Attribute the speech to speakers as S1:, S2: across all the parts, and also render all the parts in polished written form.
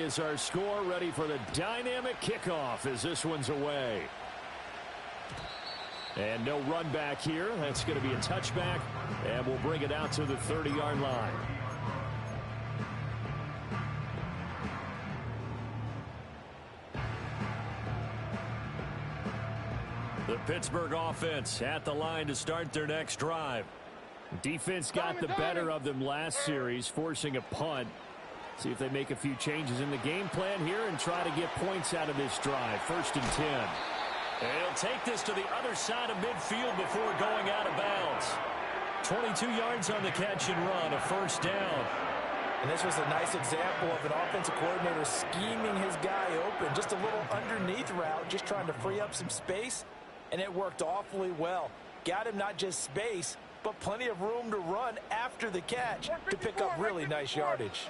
S1: is our score, ready for the dynamic kickoff as this one's away. And no run back here. That's going to be a touchback, and we'll bring it out to the 30-yard line. The Pittsburgh offense at the line to start their next drive. Defense got the better of them last series, forcing a punt. See if they make a few changes in the game plan here and try to get points out of this drive. 1st and 10. And he'll take this to the other side of midfield before going out of bounds. 22 yards on the catch and run, a 1st down.
S2: And this was a nice example of an offensive coordinator scheming his guy open. Just a little underneath route, just trying to free up some space. And it worked awfully well. Got him not just space, but plenty of room to run after the catch to pick up really nice yardage.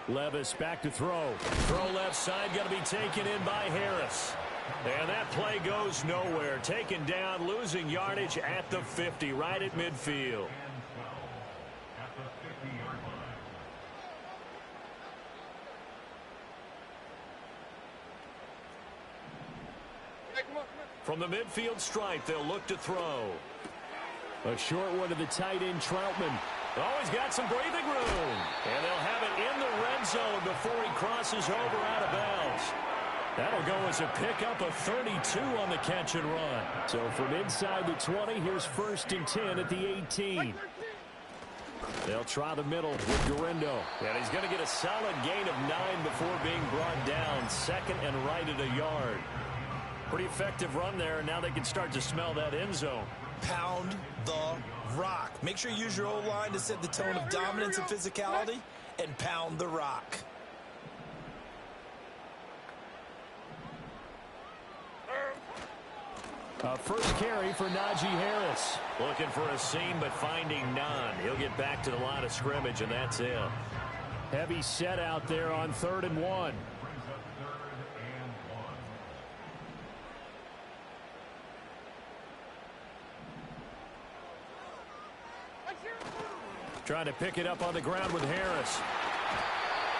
S1: Levis back to throw. Throw left side, got to be taken in by Harris. And that play goes nowhere. Taken down, losing yardage at the 50, right at midfield. From the midfield stripe, they'll look to throw. A short one to the tight end, Troutman. Always got some breathing room. And they'll have it in the red zone before he crosses over out of bounds. That'll go as a pickup of 32 on the catch and run. So from inside the 20, here's 1st and 10 at the 18. They'll try the middle with Gurindo. And he's going to get a solid gain of 9 before being brought down. 2nd and right at a yard. Pretty effective run there. Now they can start to smell that end zone.
S2: Pound the rock. Make sure you use your O-line to set the tone of dominance and physicality, and pound the rock.
S1: First carry for Najee Harris. Looking for a seam, but finding none. He'll get back to the line of scrimmage, and that's it. Heavy set out there on 3rd and 1. Trying to pick it up on the ground with Harris.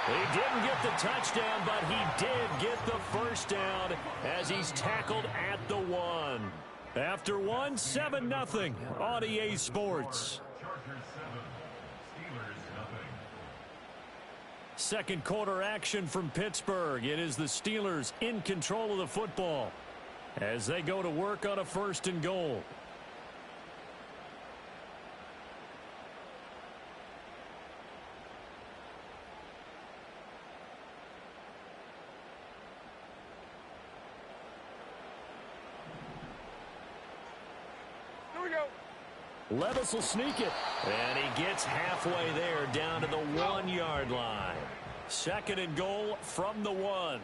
S1: He didn't get the touchdown, but he did get the 1st down as he's tackled at the 1. After 1, 7-0 on EA Sports. Second quarter action from Pittsburgh. It is the Steelers in control of the football as they go to work on a 1st and goal. Levis will sneak it. And he gets halfway there down to the 1-yard line. 2nd and goal from the 1.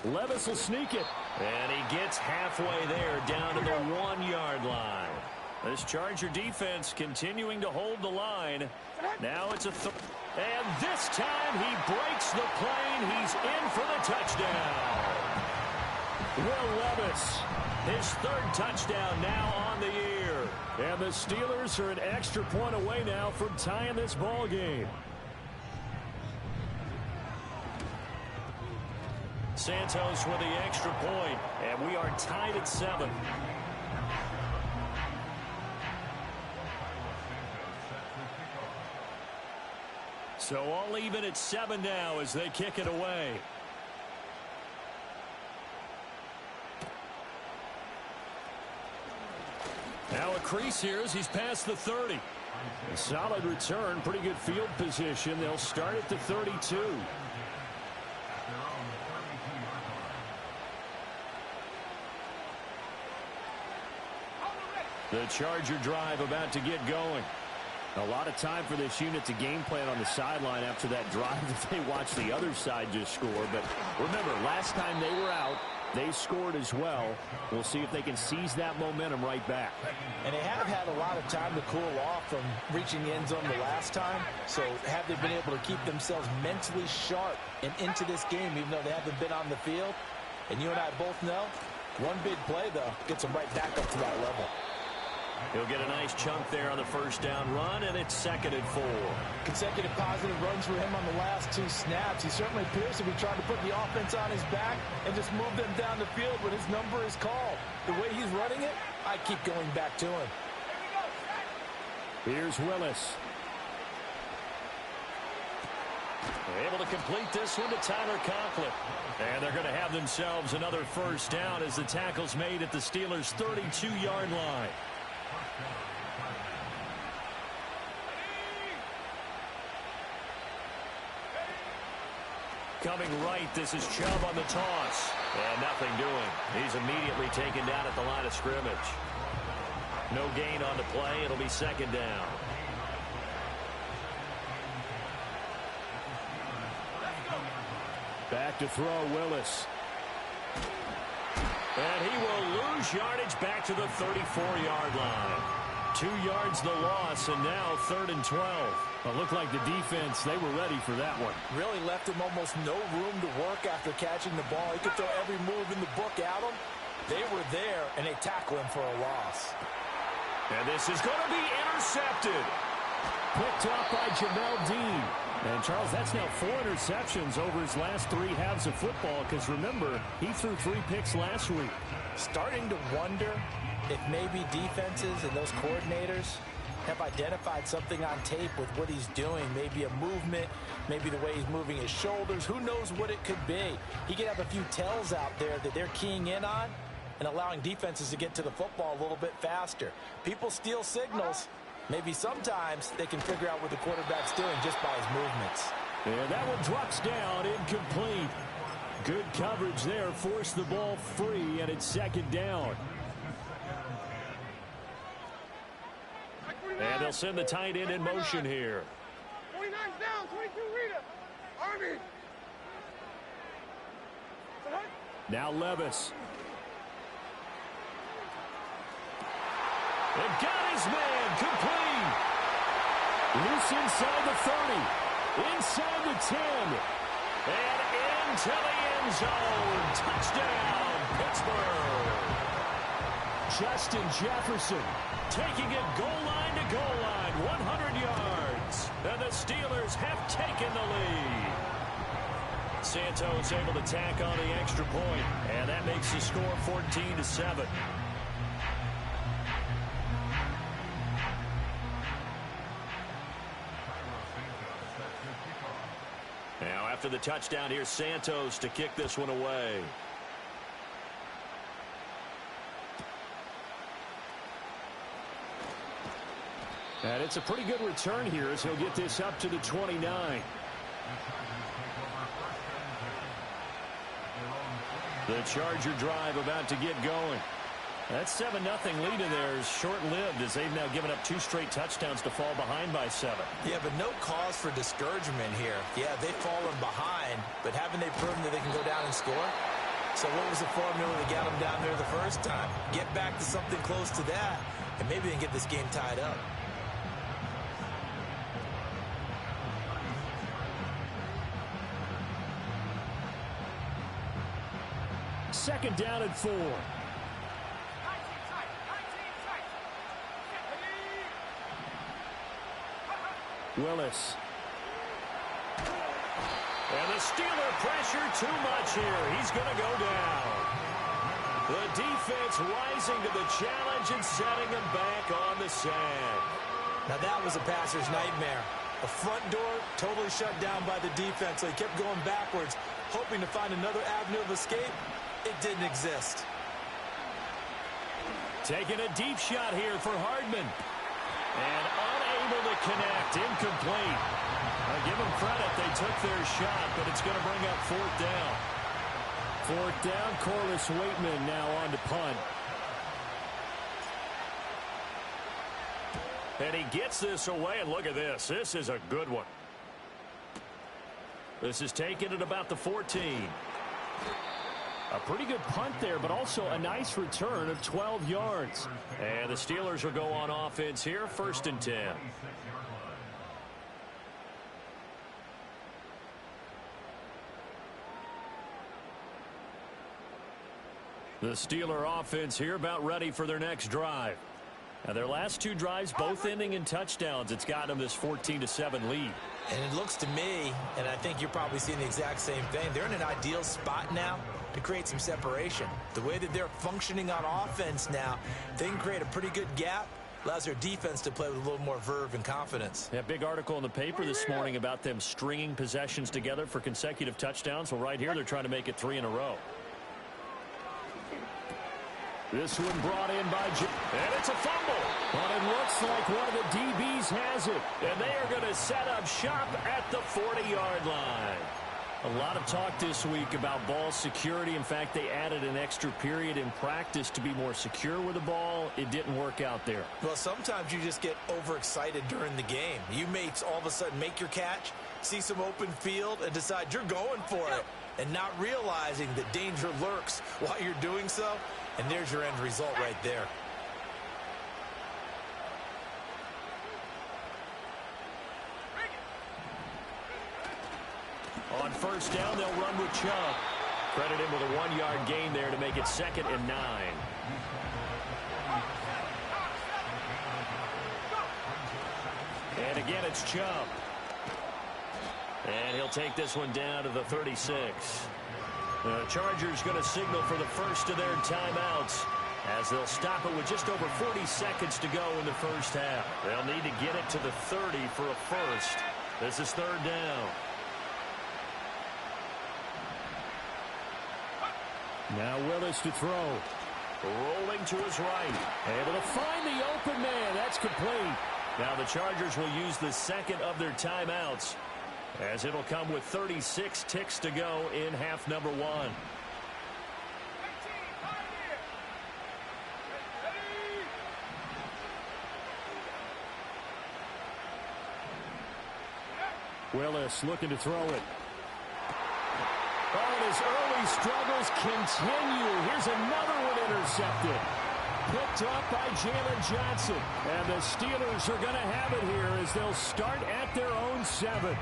S1: Levis will sneak it. And he gets halfway there down to the 1-yard line. This Charger defense continuing to hold the line. Now it's a and this time he breaks the plane. He's in for the touchdown. Will Levis, his 3rd touchdown now on the year. And the Steelers are an extra point away now from tying this ball game. Santos with the extra point, and we are tied at 7. So all even at 7 now as they kick it away. Now a crease here as he's past the 30. A solid return, pretty good field position. They'll start at the 32. The Charger drive about to get going. A lot of time for this unit to game plan on the sideline after that drive that they watched the other side just score. But remember, last time they were out, they scored as well. We'll see if they can seize that momentum right back.
S2: And they have had a lot of time to cool off from reaching the end zone the last time. So have they been able to keep themselves mentally sharp and into this game, even though they haven't been on the field? And you and I both know, one big play, though, gets them right back up to that level.
S1: He'll get a nice chunk there on the first down run, and it's 2nd and 4.
S2: Consecutive positive runs for him on the last 2 snaps. He certainly appears to be trying to put the offense on his back and just move them down the field when his number is called. The way he's running it, I keep going back to him.
S1: Here's Willis. Able to complete this one to Tyler Conklin. And they're going to have themselves another first down as the tackle's made at the Steelers' 32-yard line. Coming right, this is Chubb on the toss. And nothing doing. He's immediately taken down at the line of scrimmage. No gain on the play. It'll be 2nd down. Back to throw, Willis. And he will lose yardage back to the 34-yard line. 2 yards the loss, and now 3rd and 12. It looked like the defense, they were ready for that one.
S2: Really left him almost no room to work after catching the ball. He could throw every move in the book at him. They were there, and they tackle him for a loss.
S1: And this is going to be intercepted. Picked up by Jamel Dean. And, Charles, that's now 4 interceptions over his last 3 halves of football because, remember, he threw 3 picks last week.
S2: Starting to wonder if maybe defenses and those coordinators have identified something on tape with what he's doing. Maybe a movement, maybe the way he's moving his shoulders. Who knows what it could be? He could have a few tells out there that they're keying in on and allowing defenses to get to the football a little bit faster. People steal signals. Maybe sometimes they can figure out what the quarterback's doing just by his movements.
S1: And that one drops down, incomplete. Good coverage there, forced the ball free, and it's 2nd down. And they'll send the tight end in motion here.
S3: 29's down, 22 Rita. Army.
S1: Now Levis. And got his man, complete. Loose inside the 30, inside the 10, and into the end zone. Touchdown, Pittsburgh. Justin Jefferson taking it goal line to goal line, 100 yards. And the Steelers have taken the lead. Santos able to tack on the extra point, and that makes the score 14-7. Now, after the touchdown, here's Santos to kick this one away. And it's a pretty good return here as he'll get this up to the 29. The Charger drive about to get going. That 7-0 lead in there is short-lived as they've now given up 2 straight touchdowns to fall behind by 7.
S2: Yeah, but no cause for discouragement here. Yeah, they've fallen behind, but haven't they proven that they can go down and score? So what was the formula that got them down there the first time? Get back to something close to that, and maybe they can get this game tied up.
S1: Second down and 4. Willis. And the Steeler pressure too much here. He's going to go down. The defense rising to the challenge and setting him back on the sand.
S2: Now that was a passer's nightmare. The front door totally shut down by the defense. So he kept going backwards, hoping to find another avenue of escape. It didn't exist.
S1: Taking a deep shot here for Hardman. And unable to connect. Incomplete. I'll give them credit. They took their shot, but it's going to bring up 4th down. 4th down, Corliss Waitman now on to punt. And he gets this away, and look at this. This is a good one. This is taken at about the 14. A pretty good punt there, but also a nice return of 12 yards. And the Steelers will go on offense here, 1st and 10. The Steeler offense here about ready for their next drive. Now, their last two drives, both ending in touchdowns. It's got them this 14-7 lead.
S2: And it looks to me, and I think you're probably seeing the exact same thing, they're in an ideal spot now to create some separation. The way that they're functioning on offense now, they can create a pretty good gap, allows their defense to play with a little more verve and confidence.
S1: Yeah, big article in the paper this morning about them stringing possessions together for consecutive touchdowns. Well, right here, they're trying to make it 3 in a row. This one brought in by and it's a fumble. But it looks like one of the DBs has it. And they are going to set up shop at the 40-yard line. A lot of talk this week about ball security. In fact, they added an extra period in practice to be more secure with the ball. It didn't work out there.
S2: Well, sometimes you just get overexcited during the game. You may all of a sudden make your catch, see some open field, and decide you're going for it, and not realizing that danger lurks while you're doing so. And there's your end result right there.
S1: On first down, they'll run with Chubb. Credit him with a 1-yard gain there to make it 2nd and 9. And again, it's Chubb. And he'll take this one down to the 36. The Chargers going to signal for the first of their timeouts as they'll stop it with just over 40 seconds to go in the first half. They'll need to get it to the 30 for a first. This is 3rd down. Now Willis to throw. Rolling to his right. Able to find the open man. That's complete. Now the Chargers will use the second of their timeouts, as it'll come with 36 ticks to go in half number 1. Willis looking to throw it. Oh, and his early struggles continue. Here's another one intercepted. Picked up by Jalen Johnson. And the Steelers are going to have it here as they'll start at their own 7.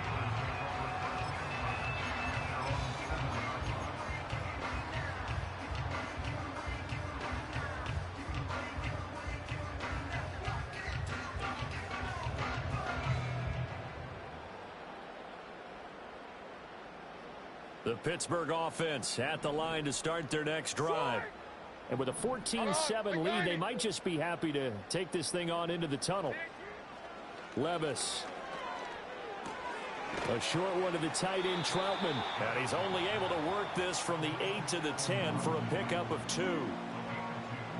S1: The Pittsburgh offense at the line to start their next drive. And with a 14-7 lead, they might just be happy to take this thing on into the tunnel. Levis. A short one to the tight end, Troutman. And he's only able to work this from the 8 to the 10 for a pickup of 2.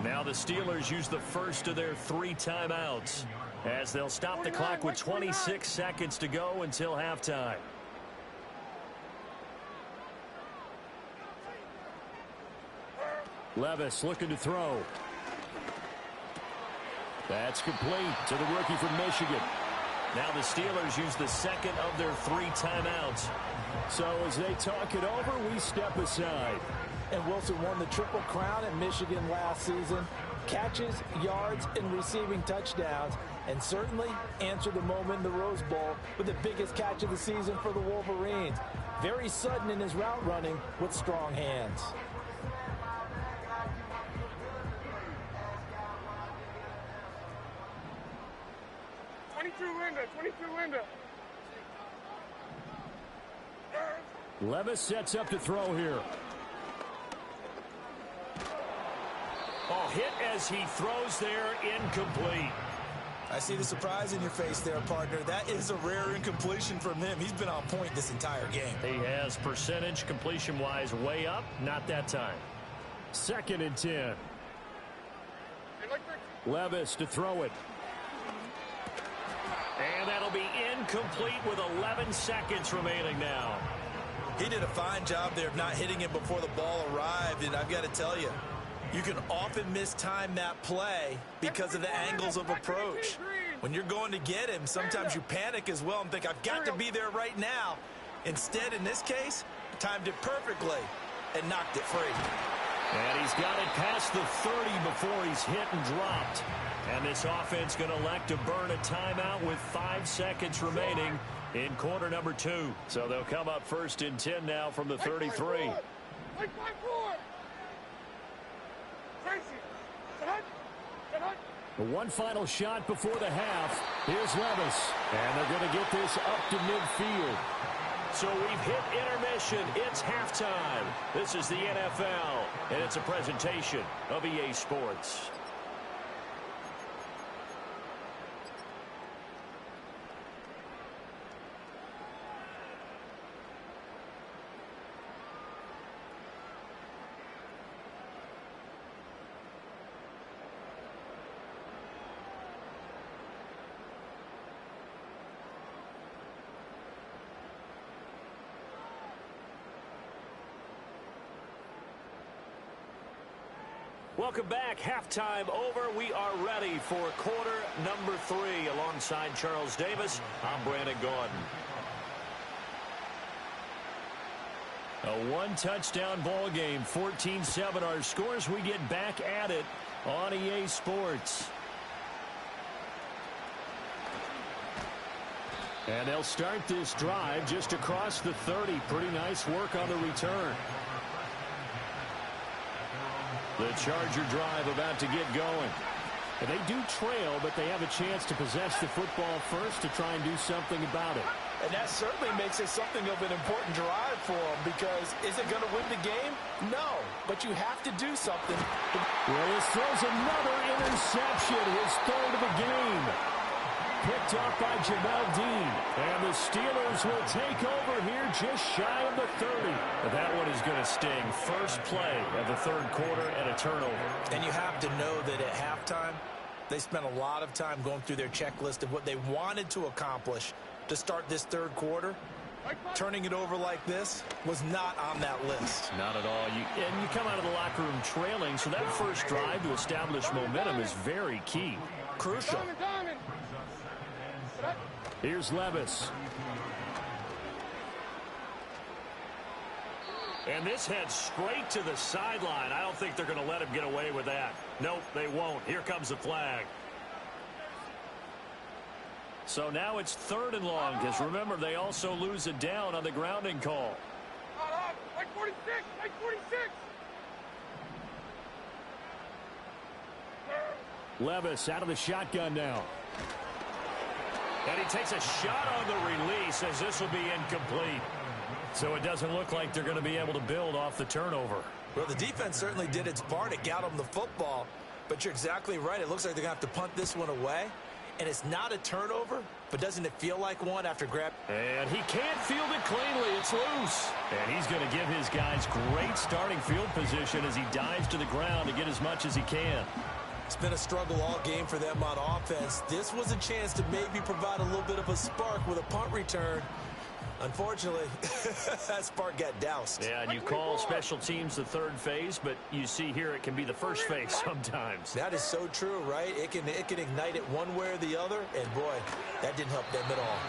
S1: Now the Steelers use the first of their 3 timeouts, as they'll stop the clock with 26 seconds to go until halftime. Levis looking to throw. That's complete to the rookie from Michigan. Now the Steelers use the second of their 3 timeouts. So as they talk it over, we step aside.
S2: And Wilson won the Triple Crown at Michigan last season. Catches, yards, and receiving touchdowns. And certainly answered the moment in the Rose Bowl with the biggest catch of the season for the Wolverines. Very sudden in his route running with strong hands.
S3: 22 Linda.
S1: Levis sets up to throw here. Oh, hit as he throws there, incomplete.
S2: I see the surprise in your face there, partner. That is a rare incompletion from him. He's been on point this entire game.
S1: He has percentage completion-wise way up, not that time. 2nd and 10. Levis to throw it. And that'll be incomplete with 11 seconds remaining now.
S2: He did a fine job there of not hitting him before the ball arrived, and I've got to tell you, you can often mistime that play because of the angles of approach. When you're going to get him, sometimes you panic as well and think, I've got to be there right now. Instead, in this case, timed it perfectly and knocked it free.
S1: And he's got it past the 30 before he's hit and dropped. And this offense going to elect to burn a timeout with 5 seconds remaining in quarter number 2. So they'll come up 1st and 10 now from the 33. One final shot before the half. Here's Levis. And they're going to get this up to midfield. So we've hit intermission. It's halftime. This is the NFL, and it's a presentation of EA Sports. Welcome back. Halftime over. We are ready for quarter number 3. Alongside Charles Davis, I'm Brandon Gaudin. A one-touchdown ball game, 14-7 our scores. We get back at it on EA Sports. And they'll start this drive just across the 30. Pretty nice work on the return. The Charger drive about to get going. And they do trail, but they have a chance to possess the football first to try and do something about it.
S2: And that certainly makes it something of an important drive for them, because is it going to win the game? No, but you have to do something.
S1: Willis throws another interception, his third of the game. Picked up by Jamel Dean. And the Steelers will take over here just shy of the 30. But that one is going to sting. First play of the third quarter and a turnover.
S2: And you have to know that at halftime, they spent a lot of time going through their checklist of what they wanted to accomplish to start this third quarter. Turning it over like this was not on that list.
S1: Not at all. And you come out of the locker room trailing, so that first drive to establish momentum is very key.
S2: Crucial.
S1: Here's Levis. And this heads straight to the sideline. I don't think they're going to let him get away with that. Nope, they won't. Here comes the flag. So now it's 3rd and long, because remember, they also lose it down on the grounding call.
S3: Like 46, like 46.
S1: Levis out of the shotgun now. And he takes a shot on the release as this will be incomplete. So it doesn't look like they're going to be able to build off the turnover.
S2: Well, the defense certainly did its part. It got them the football. But you're exactly right. It looks like they're going to have to punt this one away. And it's not a turnover, but doesn't it feel like one after grab?
S1: And he can't field it cleanly. It's loose. And he's going to give his guys great starting field position as he dives to the ground to get as much as he can.
S2: It's been a struggle all game for them on offense. This was a chance to maybe provide a little bit of a spark with a punt return. Unfortunately, that spark got doused.
S1: Yeah, and you call special teams the third phase, but you see here it can be the first phase sometimes.
S2: That is so true, right? It can ignite it one way or the other, and boy, that didn't help them at all.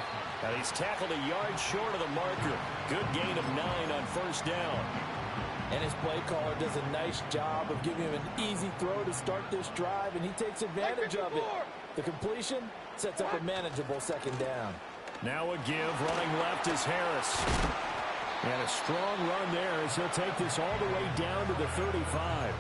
S1: Now he's tackled a yard short of the marker. Good gain of 9 on first down.
S2: And his play caller does a nice job of giving him an easy throw to start this drive, and he takes advantage of it. The completion sets up a manageable second down.
S1: Now a give, running left is Harris. And a strong run there as he'll take this all the way down to the 35.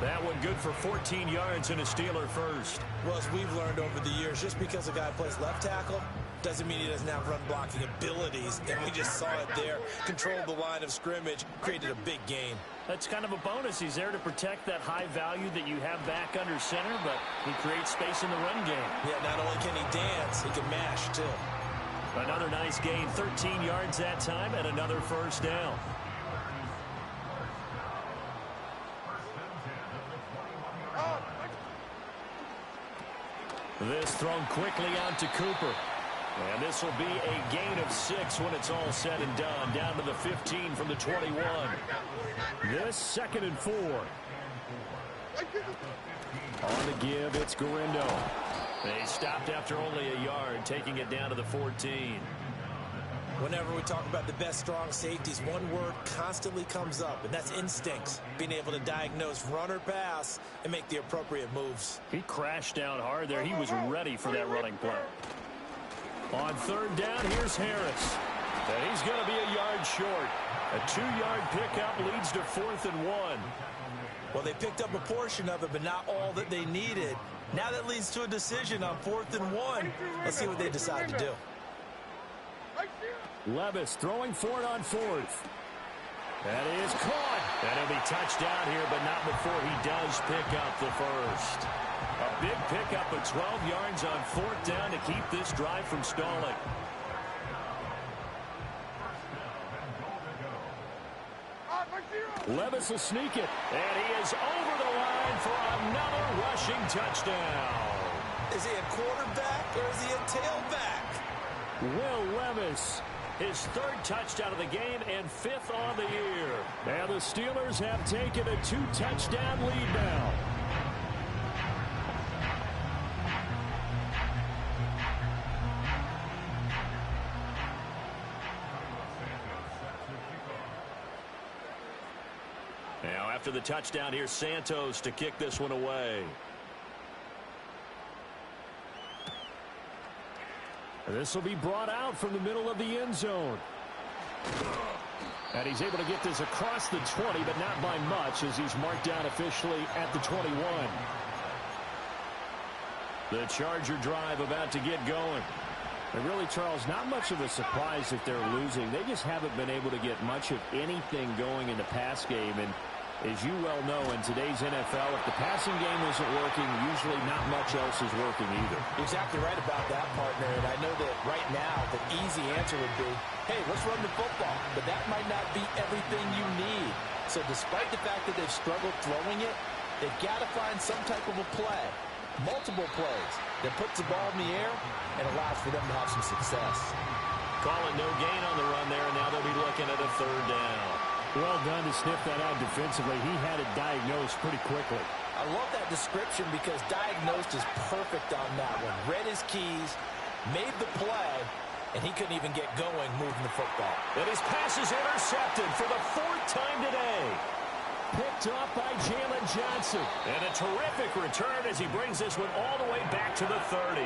S1: That one good for 14 yards and a Steeler first.
S2: Well, as we've learned over the years, just because a guy plays left tackle doesn't mean he doesn't have run blocking abilities. And we just saw it there. Controlled the line of scrimmage, created a big gain.
S1: That's kind of a bonus. He's there to protect that high value that you have back under center, but he creates space in the run game.
S2: Yeah, not only can he dance, he can mash too.
S1: Another nice gain, 13 yards that time, and another first down. This thrown quickly out to Cooper. And this will be a gain of 6 when it's all said and done. Down to the 15 from the 21. This 2nd and 4. On the give, it's Garindo. They stopped after only a yard, taking it down to the 14.
S2: Whenever we talk about the best strong safeties, one word constantly comes up, and that's instincts. Being able to diagnose run or pass and make the appropriate moves.
S1: He crashed down hard there. He was ready for that running play. On 3rd down, here's Harris. And he's going to be a yard short. A 2-yard pickup leads to 4th and 1.
S2: Well, they picked up a portion of it, but not all that they needed. Now that leads to a decision on 4th and 1. Let's see what they decide to do.
S1: Levis throwing for it on 4th. That is caught. And he'll be touchdown here, but not before he does pick up the first. A big pickup of 12 yards on 4th down to keep this drive from stalling. Levis will sneak it, and he is over the line for another rushing touchdown.
S2: Is he a quarterback or is he a tailback?
S1: Will Levis, his 3rd touchdown of the game and 5th on the year. And the Steelers have taken a 2-touchdown lead now. Now after the touchdown, here's Santos to kick this one away. This will be brought out from the middle of the end zone. And he's able to get this across the 20, but not by much, as he's marked down officially at the 21. The Charger drive about to get going. And really, Charles, not much of a surprise if they're losing. They just haven't been able to get much of anything going in the pass game. And as you well know, in today's NFL, if the passing game isn't working, usually not much else is working either.
S2: Exactly right about that, partner. And I know that right now the easy answer would be, hey, let's run the football. But that might not be everything you need. So despite the fact that they've struggled throwing it, they've got to find some type of a play, multiple plays, that puts the ball in the air and allows for them to have some success.
S1: Calling no gain on the run there, and now they'll be looking at a 3rd down. Well done to sniff that out defensively. He had it diagnosed pretty quickly.
S2: I love that description because diagnosed is perfect on that one. Read his keys, made the play, and he couldn't even get going moving the football.
S1: And his pass is intercepted for the 4th time today. Picked off by Jalen Johnson. And a terrific return as he brings this one all the way back to the 30.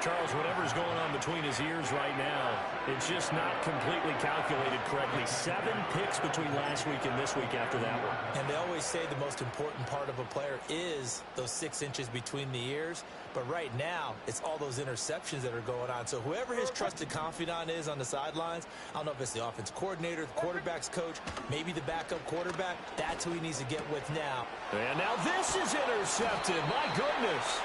S1: Charles, whatever's going on between his ears right now, it's just not completely calculated correctly. 7 picks between last week and this week after that one.
S2: And they always say the most important part of a player is those 6 inches between the ears. But right now, it's all those interceptions that are going on. So whoever his trusted confidant is on the sidelines, I don't know if it's the offensive coordinator, the quarterback's coach, maybe the backup quarterback, that's who he needs to get with now.
S1: And now this is intercepted. My goodness.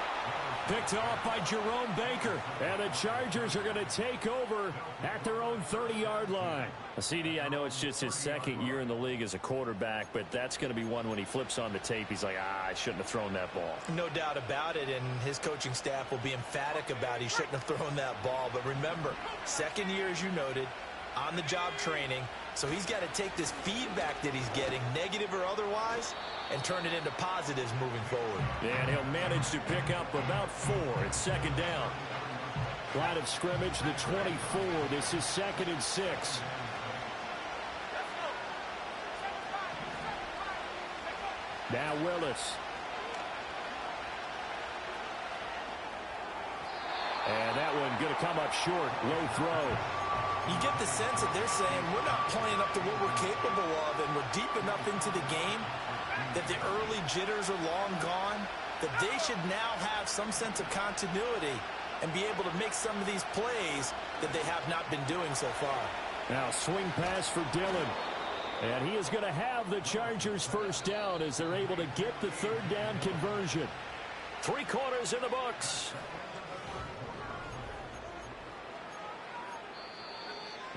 S1: Picked off by Jerome Baker. And the Chargers are going to take over at their own 30-yard line. CD, I know it's just his 2nd year in the league as a quarterback, but that's going to be one when he flips on the tape. He's like, I shouldn't have thrown that ball.
S2: No doubt about it, and his coaching staff will be emphatic about he shouldn't have thrown that ball. But remember, 2nd year, as you noted, on-the-job training. So he's got to take this feedback that he's getting, negative or otherwise, and turn it into positives moving forward.
S1: And he'll manage to pick up about 4. It's 2nd down. Line of scrimmage, the 24. This is 2nd and 6. Now Willis. And that one going to come up short. Low throw.
S2: You get the sense that they're saying we're not playing up to what we're capable of, and we're deep enough into the game that the early jitters are long gone, that they should now have some sense of continuity and be able to make some of these plays that they have not been doing so far.
S1: Now swing pass for Dillon. And he is going to have the Chargers 1st down as they're able to get the 3rd down conversion. 3 quarters in the books.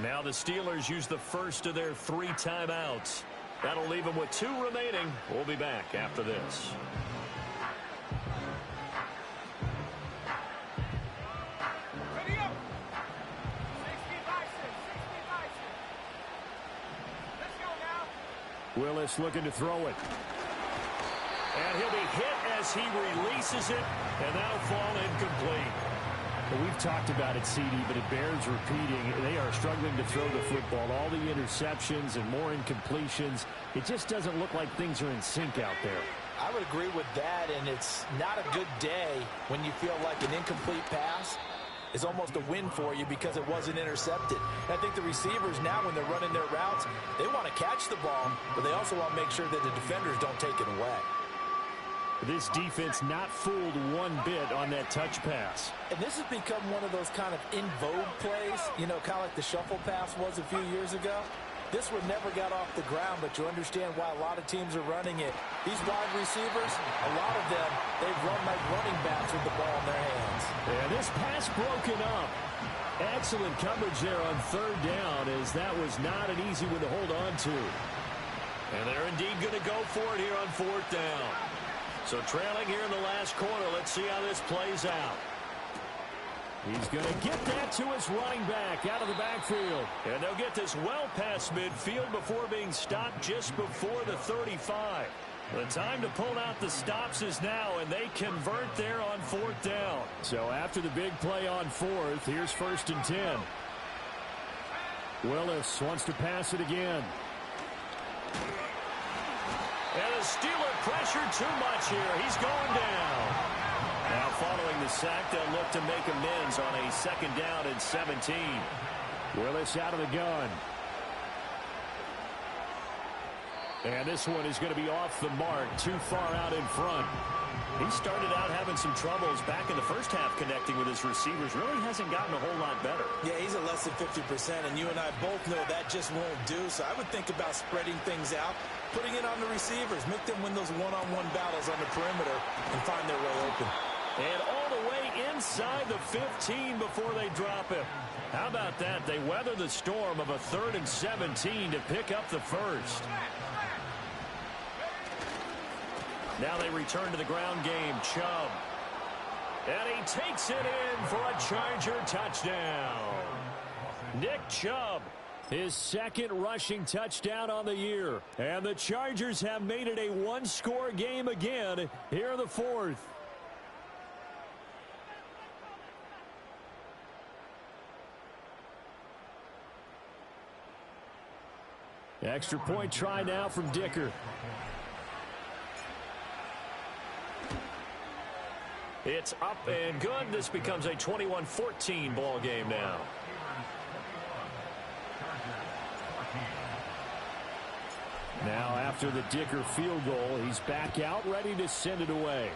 S1: Now the Steelers use the first of their 3 timeouts. That'll leave them with 2 remaining. We'll be back after this.
S3: Ready up. 60-6. Let's go now.
S1: Willis looking to throw it. And he'll be hit as he releases it, and that'll fall incomplete. Well, we've talked about it, CD, but it bears repeating. They are struggling to throw the football. All the interceptions and more incompletions. It just doesn't look like things are in sync out there.
S2: I would agree with that, and it's not a good day when you feel like an incomplete pass is almost a win for you because it wasn't intercepted. And I think the receivers now, when they're running their routes, they want to catch the ball, but they also want to make sure that the defenders don't take it away.
S1: This defense not fooled one bit on that touch pass.
S2: And this has become one of those kind of in vogue plays, you know, kind of like the shuffle pass was a few years ago. This one never got off the ground, but you understand why a lot of teams are running it. These wide receivers, a lot of them, they've run like running backs with the ball in their hands.
S1: And this pass broken up. Excellent coverage there on third down, as that was not an easy one to hold on to. And they're indeed going to go for it here on fourth down. So trailing here in the last quarter, let's see how this plays out. He's going to get that to his running back out of the backfield. And they'll get this well past midfield before being stopped just before the 35. The time to pull out the stops is now, and they convert there on fourth down. So after the big play on fourth, here's 1st and 10. Willis wants to pass it again. And the Steeler pressure too much here. He's going down. Now following the sack, they'll look to make amends on a 2nd down and 17. Willis out of the gun. And this one is going to be off the mark, too far out in front. He started out having some troubles back in the first half connecting with his receivers. Really hasn't gotten a whole lot better.
S2: Yeah, he's at less than 50%, and you and I both know that just won't do. So I would think about spreading things out, putting it on the receivers, make them win those one-on-one battles on the perimeter and find their way open.
S1: And all the way inside the 15 before they drop him. How about that? They weather the storm of a 3rd and 17 to pick up the first. Now they return to the ground game. Chubb. And he takes it in for a Charger touchdown. Nick Chubb, his 2nd rushing touchdown on the year. And the Chargers have made it a one-score game again here in the 4th. Extra point try now from Dicker. It's up and good. This becomes a 21-14 ball game now. Now after the Dicker field goal, he's back out ready to send it away.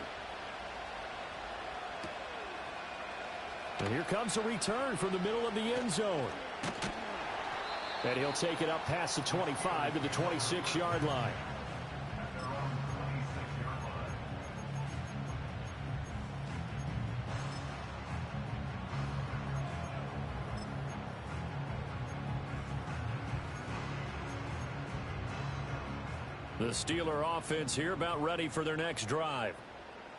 S1: And here comes a return from the middle of the end zone. And he'll take it up past the 25 to the 26-yard line. The Steeler offense here about ready for their next drive.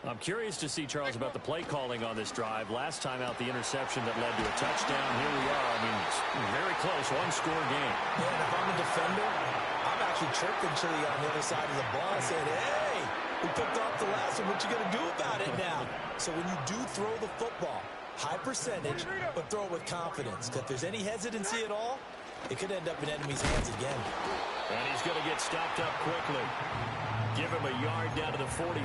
S1: I'm curious to see, Charles, about the play calling on this drive. Last time out, the interception that led to a touchdown. Here we are. I mean, it's very close, one-score game.
S2: Yeah, and if I'm a defender, I'm actually chirping to you on the other side of the ball. I said, hey, we picked off the last one. What you going to do about it now? So when you do throw the football, high percentage, but throw it with confidence. Because if there's any hesitancy at all, it could end up in enemy's hands again.
S1: And he's going to get stopped up quickly. Give him a yard down to the 43.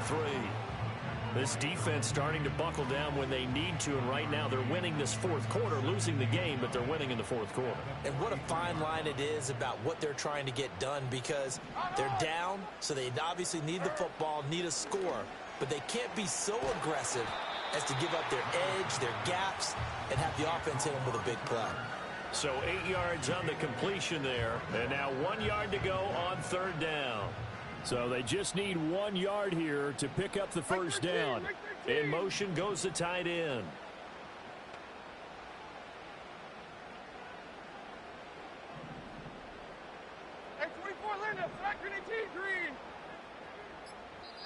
S1: This defense starting to buckle down when they need to, and right now they're winning this 4th quarter, losing the game, but they're winning in the 4th quarter.
S2: And what a fine line it is about what they're trying to get done, because they're down, so they obviously need the football, need a score, but they can't be so aggressive as to give up their edge, their gaps, and have the offense hit them with a big play.
S1: So 8 yards on the completion there, and now 1 yard to go on 3rd down. So they just need 1 yard here to pick up the first down. In motion goes the tight end.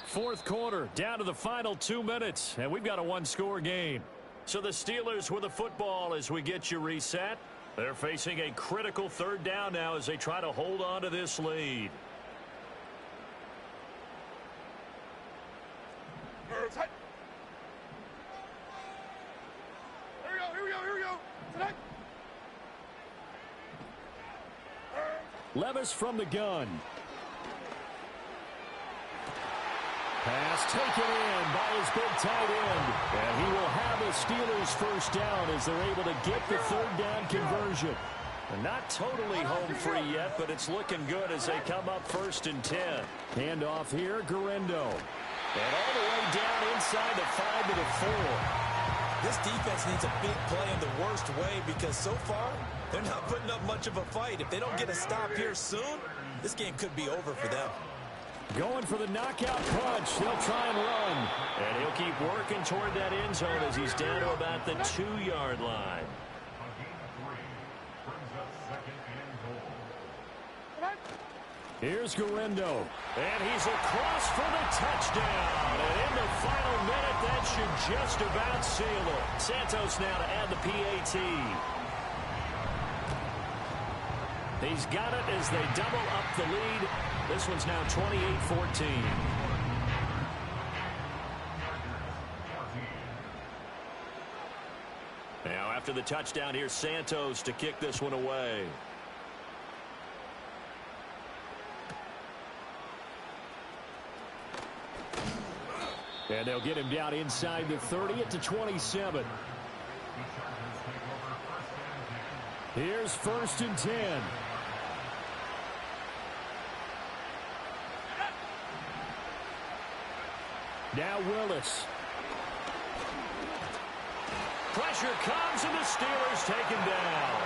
S1: Fourth quarter, down to the final 2 minutes, and we've got a one-score game. So the Steelers with the football as we get you reset. They're facing a critical 3rd down now as they try to hold on to this lead.
S3: Here we go. Tonight.
S1: Levis from the gun. Pass taken in by his big tight end. And he will have the Steelers first down as they're able to get the 3rd down conversion. And not totally home free yet, but it's looking good as they come up 1st and 10. Handoff here, Guerendo. And all the way down inside the 5 to the 4.
S2: This defense needs a big play in the worst way because so far, they're not putting up much of a fight. If they don't get a stop here soon, this game could be over for them.
S1: Going for the knockout punch. They'll try and run. And he'll keep working toward that end zone as he's down to about the 2-yard line. Here's Guerendo. And he's across for the touchdown. And in the final minute, that should just about seal it. Santos now to add the PAT. He's got it as they double up the lead. This one's now 28-14. Now after the touchdown, here's Santos to kick this one away. And they'll get him down inside the 30 at the 27. Here's 1st and 10. Now Willis. Pressure comes and the Steelers take him down.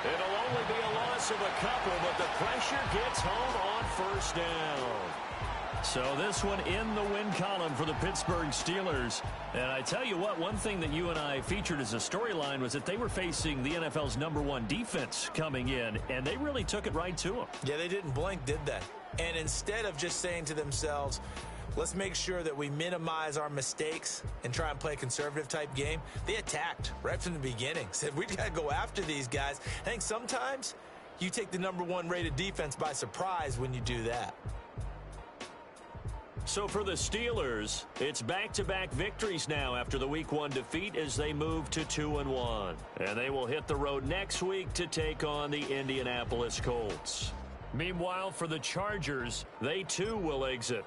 S1: It'll only be a loss of a couple, but the pressure gets home on 1st down. So this one in the win column for the Pittsburgh Steelers. And I tell you what, one thing that you and I featured as a storyline was that they were facing the NFL's #1 defense coming in, and they really took it right to them.
S2: Yeah, they didn't blink, did they? And instead of just saying to themselves, let's make sure that we minimize our mistakes and try and play a conservative type game, they attacked right from the beginning. Said, we got to go after these guys. I think sometimes you take the #1 rated defense by surprise when you do that.
S1: So for the Steelers, it's back-to-back victories now after the Week 1 defeat as they move to 2-1. And they will hit the road next week to take on the Indianapolis Colts. Meanwhile, for the Chargers, they too will exit